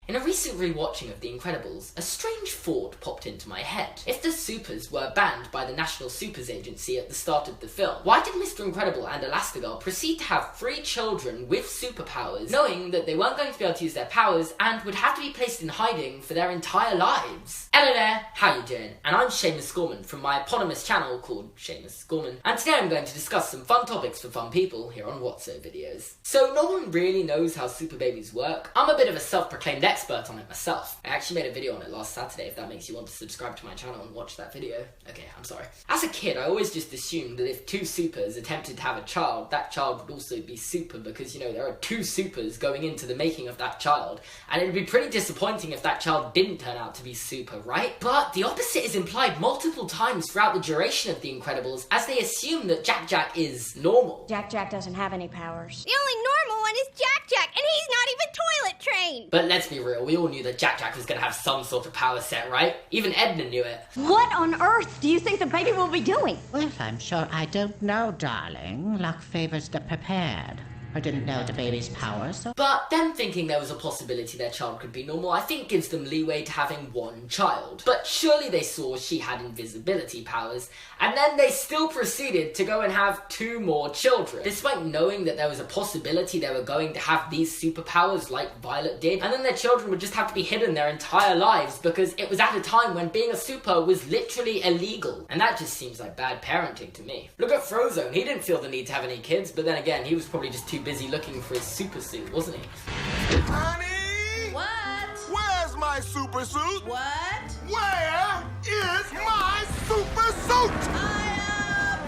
In a recent rewatching of The Incredibles, a strange thought popped into my head. If the Supers were banned by the National Supers Agency at the start of the film, why did Mr. Incredible and Elastigirl proceed to have 3 children with superpowers, knowing that they weren't going to be able to use their powers and would have to be placed in hiding for their entire lives? Hello there, how you doing? And I'm Seamus Gorman from my eponymous channel called Seamus Gorman, and today I'm going to discuss some fun topics for fun people here on What's So Videos. So no one really knows how super babies work. I'm a bit of a self-proclaimed expert on it myself. I actually made a video on it last Saturday if that makes you want to subscribe to my channel and watch that video. Okay, I'm sorry. As a kid, I always just assumed that if 2 supers attempted to have a child, that child would also be super because, you know, there are 2 supers going into the making of that child, and it would be pretty disappointing if that child didn't turn out to be super, right? But the opposite is implied multiple times throughout the duration of The Incredibles, as they assume that Jack-Jack is normal. Jack-Jack doesn't have any powers. The only normal one is Jack-Jack, and he's not even toilet trained! But let's be real, we all knew that Jack-Jack was going to have some sort of power set, right? Even Edna knew it. What on earth do you think the baby will be doing? Well, I'm sure I don't know, darling. Luck favors the prepared. I didn't know the baby's powers, so... But them thinking there was a possibility their child could be normal, I think gives them leeway to having 1 child. But surely they saw she had invisibility powers, and then they still proceeded to go and have 2 more children, despite knowing that there was a possibility they were going to have these superpowers like Violet did, and then their children would just have to be hidden their entire lives because it was at a time when being a super was literally illegal. And that just seems like bad parenting to me. Look at Frozone, he didn't feel the need to have any kids, but then again, he was probably just too busy looking for his super suit, wasn't he? Honey! What? Where's my super suit? What? Where is my super suit?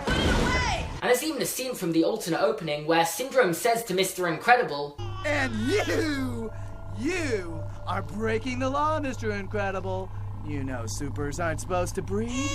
Put it away! And there's even a scene from the alternate opening where Syndrome says to Mr. Incredible, And you are breaking the law, Mr. Incredible. You know supers aren't supposed to breed.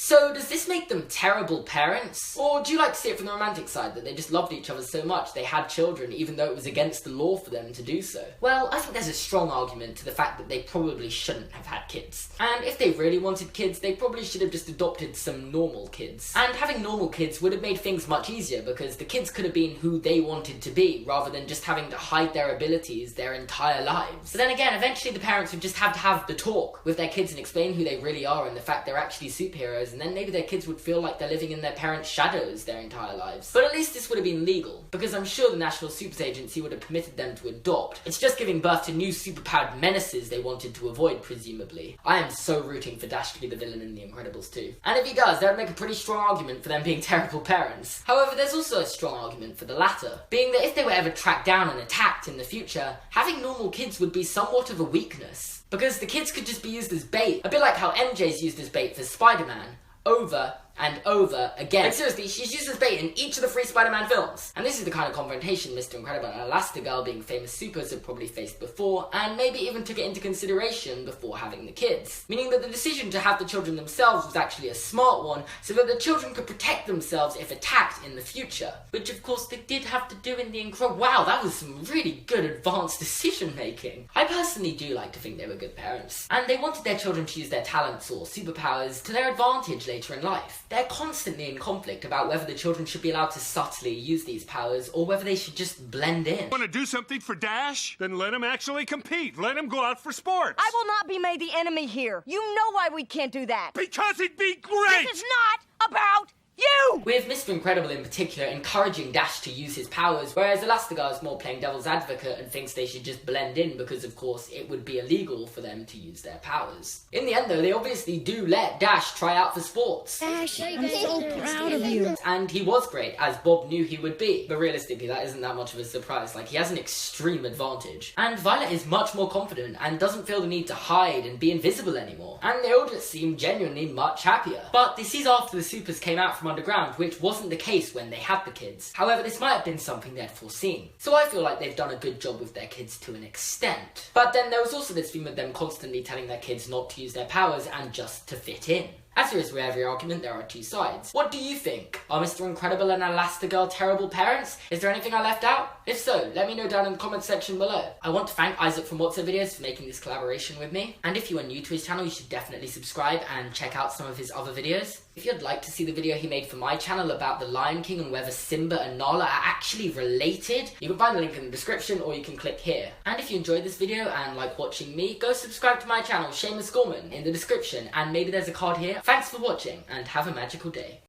so does this make them terrible parents? Or do you like to see it from the romantic side, that they just loved each other so much they had children even though it was against the law for them to do so? Well, I think there's a strong argument to the fact that they probably shouldn't have had kids. And if they really wanted kids, they probably should have just adopted some normal kids. And having normal kids would have made things much easier because the kids could have been who they wanted to be rather than just having to hide their abilities their entire lives. But then again, eventually the parents would just have to have the talk with their kids and explain who they really are and the fact they're actually superheroes, and then maybe their kids would feel like they're living in their parents' shadows their entire lives. But at least this would have been legal, because I'm sure the National Supers Agency would have permitted them to adopt. It's just giving birth to new superpowered menaces they wanted to avoid, presumably. I am so rooting for Dash to be the villain in The Incredibles 2. And if he does, that would make a pretty strong argument for them being terrible parents. However, there's also a strong argument for the latter, being that if they were ever tracked down and attacked in the future, having normal kids would be somewhat of a weakness. Because the kids could just be used as bait, a bit like how MJ's used as bait for Spider-Man, over and over again. Like seriously, she's used as bait in each of the 3 Spider-Man films. And this is the kind of confrontation Mr. Incredible and Elastigirl, being famous supers, have probably faced before, and maybe even took it into consideration before having the kids. Meaning that the decision to have the children themselves was actually a smart one, so that the children could protect themselves if attacked in the future. Which of course they did have to do in The Incredibles. Wow, that was some really good advanced decision making. I personally do like to think they were good parents. And they wanted their children to use their talents or superpowers to their advantage later in life. They're constantly in conflict about whether the children should be allowed to subtly use these powers or whether they should just blend in. Want to do something for Dash? Then let him actually compete. Let him go out for sports. I will not be made the enemy here. You know why we can't do that. Because it'd be great! This is not about you! With Mr. Incredible in particular encouraging Dash to use his powers, whereas Elastigirl is more playing devil's advocate and thinks they should just blend in because of course it would be illegal for them to use their powers. In the end though, they obviously do let Dash try out for sports. Dash, I'm so proud of you. And he was great, as Bob knew he would be. But realistically, that isn't that much of a surprise. Like, he has an extreme advantage. And Violet is much more confident and doesn't feel the need to hide and be invisible anymore. And they all just seem genuinely much happier. But this is after the supers came out from underground, which wasn't the case when they had the kids. However, this might have been something they'd foreseen. So I feel like they've done a good job with their kids to an extent. But then there was also this theme of them constantly telling their kids not to use their powers and just to fit in. As there is with every argument, there are two sides. What do you think? Are Mr. Incredible and Elastigirl terrible parents? Is there anything I left out? If so, let me know down in the comment section below. I want to thank Isaac from What's Up Videos for making this collaboration with me. And if you are new to his channel, you should definitely subscribe and check out some of his other videos. If you'd like to see the video he made for my channel about the Lion King and whether Simba and Nala are actually related, you can find the link in the description or you can click here. And if you enjoyed this video and like watching me, go subscribe to my channel, Seamus Gorman, in the description, and maybe there's a card here. Thanks for watching and have a magical day.